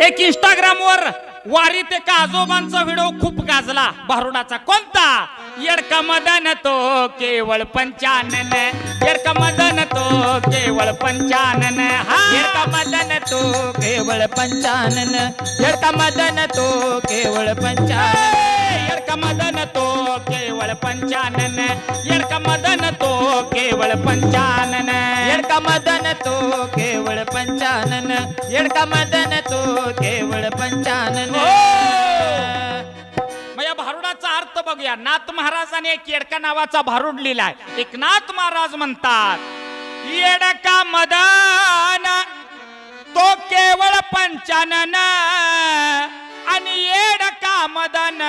एक इंस्टाग्रामवर वारी ते का आजोबांचा व्हिडिओ खूप गाजला भारुडाचा. कोणता? येडका मदन तो केवळ पंचानन, येडका मदन तो केवळ पंचानन. हा येडका मदन तो केवळ पंचानन, येडका मदन तो केवळ पंचानन, येडका मदन तो केवळ पंचानन, येडका मदन तो केवळ पंचानन. येडका मदन तो केवळ पंचानन, येडका मदन तो केवळ पंचानन. मग या भारुडाचा अर्थ बघूया. नाथ महाराजांनी एक येडका नावाचा भारुड लिहिलाय. एक नाथ महाराज म्हणतात, येडका मदन तो केवळ पंचानन आणि येडका मदन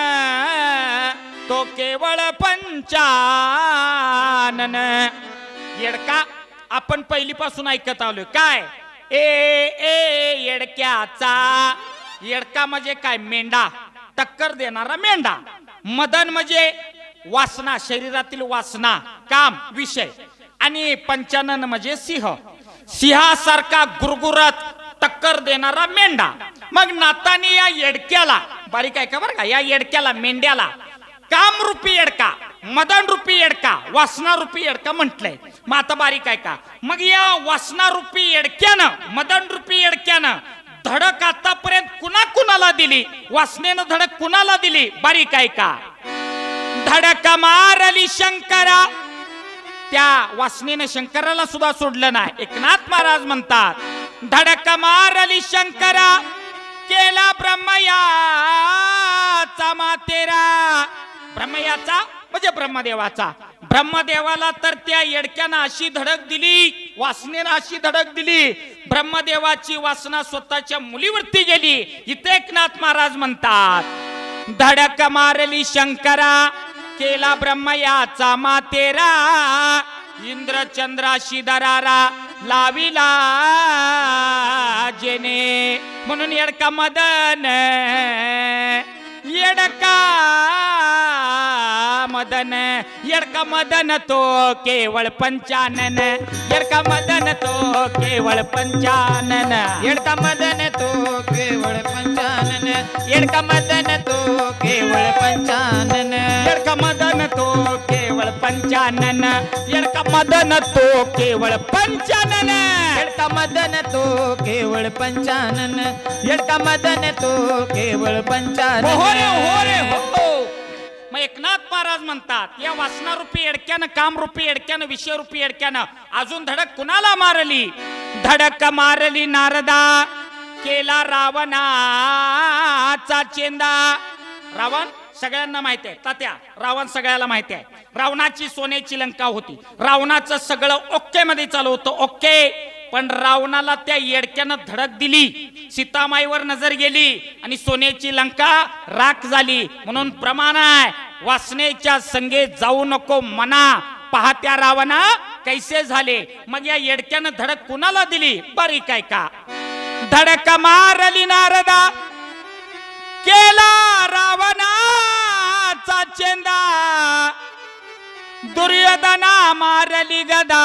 तो केवळ पंचानन. येडका आपण पहिलीपासून ऐकत आलोय. काय? ए ए येडक्याचा. येडका म्हणजे काय? मेंढा, टक्कर देणारा मेंढा. मदन म्हणजे वासना, शरीरातील वासना, काम, विषय. आणि पंचानन म्हणजे सिंह, सिंहासारखा गुरगुरत टक्कर देणारा मेंढा. मग नातानी या येडक्याला, बारीक आहे का बरं का, या येडक्याला, मेंढ्याला काम रूपी येडका, मदन रूपी येडका, वासना रूपी येडका म्हटलंय. मग आता बारीक आहे का, मग या वासना रूपी येडक्यानं, मदन रूपी येडक्यानं धडक आतापर्यंत कुणा कुणाला दिली? वासनेनं धडक कुणाला दिली? बारीक आहे का, धडक मारली शंकरा. त्या वासनेनं शंकराला सुद्धा सोडलं नाही. एकनाथ महाराज म्हणतात, धडक मारली शंकरा केला ब्रह्मयाचा मातेरा. ब्रह्मयाचा म्हणजे ब्रह्मदेवाचा. ब्रह्मदेवाला तर त्या येडक्यानं अशी धडक दिली, वासनेनं अशी धडक दिली, ब्रह्मदेवाची वासना स्वतःच्या मुलीवरती गेली. इथे एकनाथ महाराज म्हणतात, धडक मारली शंकरा केला ब्रह्मयाचा मातेरा, इंद्रचंद्राशी दरारा लाविला जेने. म्हणून येडका मदन, येडका मदन, येडका मदन तो केवळ पंचानन, येडका मदन तो केवळ पंचानन, येडका मदन तो केवळ पंचानन, येडका मदन तो केवळ पंचानन, येडका मदन तो केवळ पंचानन, येडका मदन तो केवळ पंचानन, येडका मदन तो केवळ पंचानन, येडका मदन तो केवळ पंचानन. हो रे, हो रे, हो. मग एकनाथ महाराज म्हणतात, या वासनारूपी येडक्यानं, कामरूपी येडक्यानं, विषयरूपी येडक्यानं अजून धडक कुणाला मारली? धडक मारली नारदा केला रावणाचा चेंदा. रावण सगळ्यांना माहिती आहे, तात्या रावण सगळ्याला माहिती आहे. रावणाची सोन्याची लंका होती. रावणाचं सगळं ओके मध्ये चालू होतं, ओके. पण रावणाला त्या येडक्यानं धडक दिली, सीतामाईवर नजर गेली आणि सोन्याची लंका राख झाली. म्हणून प्रमाण आहे, वासनेच्या संगे जाऊ नको मना, पाहत्या रावणा कैसे झाले. मग या येडक्यानं धडक कुणाला दिली? बारीक आहे का, धडक मारली नारदा केला रावणाचा चेंदा, दुर्योधना मारली गदा.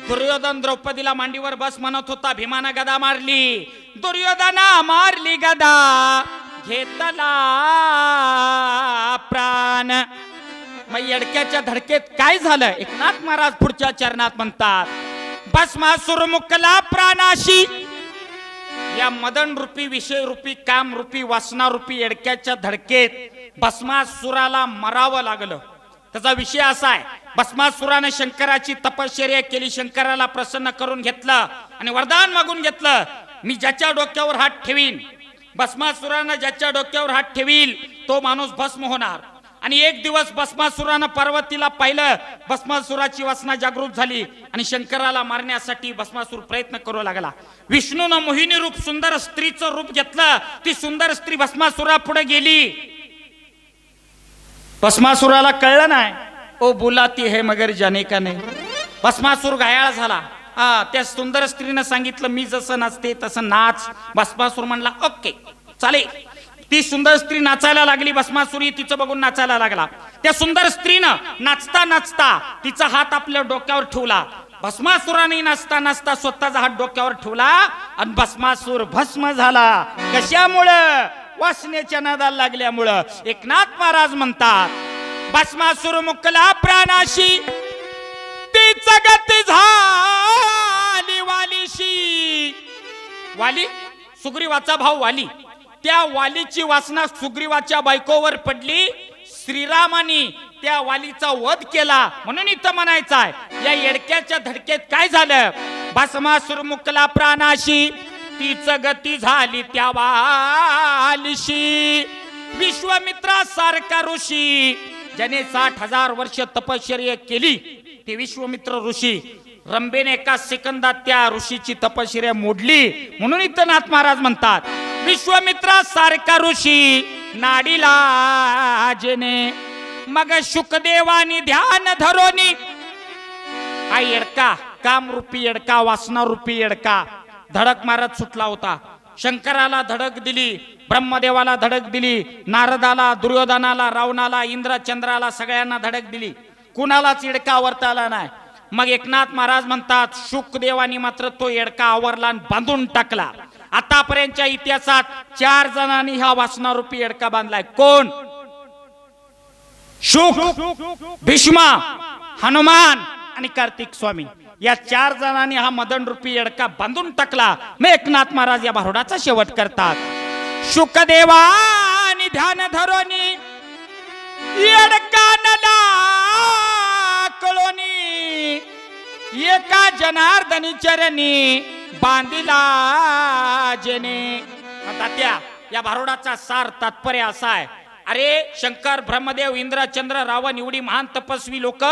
दुर्योधन द्रौपदीला मांडीवर बस म्हणत होता, भीमाना गदा मारली. दुर्योधना मारली गदा घेतला प्राण. मग येडक्याच्या धडकेत काय झालं? एकनाथ महाराज पुढच्या चरणात म्हणतात, भस्मासुर मुकला प्राणाशी. या मदन रूपी, विषय रूपी, काम रूपी, वासना रूपी येडक्याच्या धडकेत भस्मासुराला मरावं लागलं. त्याचा विषय असा आहे, भस्मासुराने शंकराची तपश्चर्या केली, शंकराला प्रसन्न करून घेतलं आणि वरदान मागून घेतलं, मी ज्याच्या डोक्यावर हात ठेवीन, भस्मासुरानं ज्याच्या डोक्यावर हात ठेवील तो माणूस भस्म होणार. आणि एक दिवस भस्मासुरानं पार्वतीला पाहिलं, भस्मासुराची वासना जागृत झाली आणि शंकराला मारण्यासाठी भस्मासुर प्रयत्न करू लागला. विष्णूनं मोहिनी रूप, सुंदर स्त्रीचं रूप घेतलं. ती सुंदर स्त्री भस्मासुरा पुढे गेली. भस्मासुराला कळलं नाही, ओ बुलाती है मगर जाने का नाही. भस्मासुर घायाळ झाला. त्या सुंदर स्त्रीनं सांगितलं, मी जसं नाचते तसं नाच. भस्मासुर म्हणला ओके चालेल. ती सुंदर स्त्री नाचायला लागली. भस्मासुरी तिचं बघून नाचायला लागला. त्या सुंदर स्त्रीनं नाचता नाचता तिचा हात आपल्या डोक्यावर ठेवला. भस्मासुराने नसता नसता स्वतःचा हात डोक्यावर ठेवला आणि भस्मासूर भस्म झाला. कशामुळं? वासनेच्या नादाला लागल्यामुळं. एकनाथ महाराज म्हणतात, भस्मासूर मुकला प्राणाशी, तीच गती झाली वालीशी. वाली सुग्रीवाचा भाऊ वाली, त्या वालीची वासना सुग्रीवाच्या बायकोवर पडली. श्रीरामानी त्या वालीचा वध केला. म्हणून इथं म्हणायचं आहे, या येडक्याच्या धडकेत काय झालं? भस्मासूर मुकला प्राणाशी, तीच गती झाली त्या वालीशी. विश्वामित्रासारखा ऋषी, ज्याने 60,000 वर्ष तपश्चर्या केली, ते विश्वामित्र ऋषी, रंभेने एका सेकंदात त्या ऋषीची तपश्चर्या मोडली. म्हणून इथं नाथ महाराज म्हणतात, विश्वामित्रासारखा ऋषी नाडीला जेने, मग शुकदेवानी ध्यान धरोनी. हा येडका, कामरूपी येडका, वासनारूपी येडका धडक मारत सुटला होता. शंकराला धडक दिली, ब्रह्मदेवाला धडक दिली, नारदाला, दुर्योधनाला, रावणाला, इंद्रचंद्राला, सगळ्यांना धडक दिली. कुणालाच येडका आवरता आला नाही. मग एकनाथ महाराज म्हणतात, शुकदेवानी मात्र तो येडका आवरला आणि बांधून टाकला. आतापर्यंतच्या इतिहासात 4 जणांनी हा वासनारूपी येडका बांधलाय. कोण? शुक, भीष्मा, हनुमान आणि कार्तिक स्वामी. या 4 जणांनी हा मदन रूपी येडका बांधून टाकला. मग एकनाथ महाराज या भारुडाचा शेवट करतात. शुकदेवानी ध्यान धरोनी, येडका नला कळोनी, एका जनार्दनी चरणी बांधिला जेने. तात्या, या भारुडाचा सार तात्पर्य असा आहे, अरे शंकर, ब्रह्मदेव, इंद्र, चंद्र, रावण एवढी महान तपस्वी लोक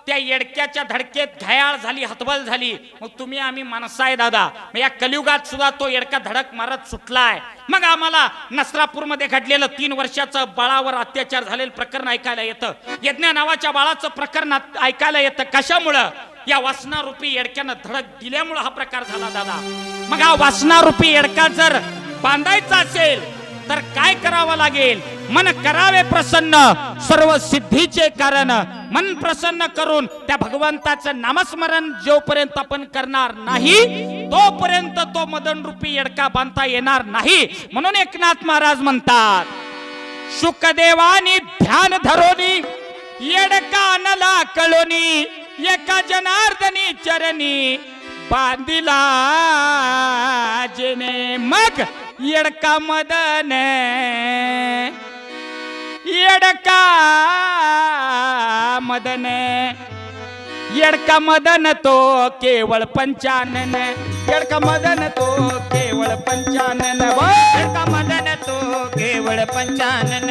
त्या येडक्याच्या धडकेत घायाळ झाली, हतबल झाली. मग तुम्ही आम्ही माणसं आहे दादा. मग या कलियुगात सुद्धा तो येडका धडक मारत सुटलाय. मग आम्हाला नसरापूरमध्ये घडलेलं 3 वर्षाचं बाळावर अत्याचार झालेलं प्रकरण ऐकायला येतं. यज्ञ नावाच्या बाळाचं प्रकरण ऐकायला येतं. कशामुळं? या वासनारूपी येडक्यानं धडक दिल्यामुळं हा प्रकार झाला दादा. मग हा वासनारूपी येडका जर बांधायचा असेल तर काय करावं लागेल? मन करावे प्रसन्न, सर्व सिद्धीचे कारण. मन प्रसन्न करून त्या भगवंताचं नामस्मरण जोपर्यंत आपण करणार नाही, तोपर्यंत तो मदन रूपी येडका बांधता येणार नाही. म्हणून एकनाथ महाराज म्हणतात, शुकदेवानी ध्यान धरोनी, येडका नला कळोनी, एका जनार्दनी चरणी बांधिला जेने. मग येडका मदन, येडका मदन, येडका मदन तो केवळ पंचानन, येडका मदन तो केवळ पंचानन, येडका मदन तो केवळ पंचानन,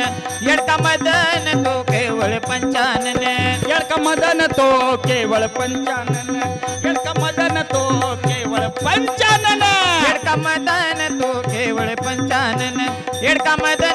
येडका मदन तो केवळ पंचानन, येडका मदन तो केवळ पंचानन, येडका मदन तो केवळ पंचानन, येडका मदन तो केवळ पंचानन, येडका मदन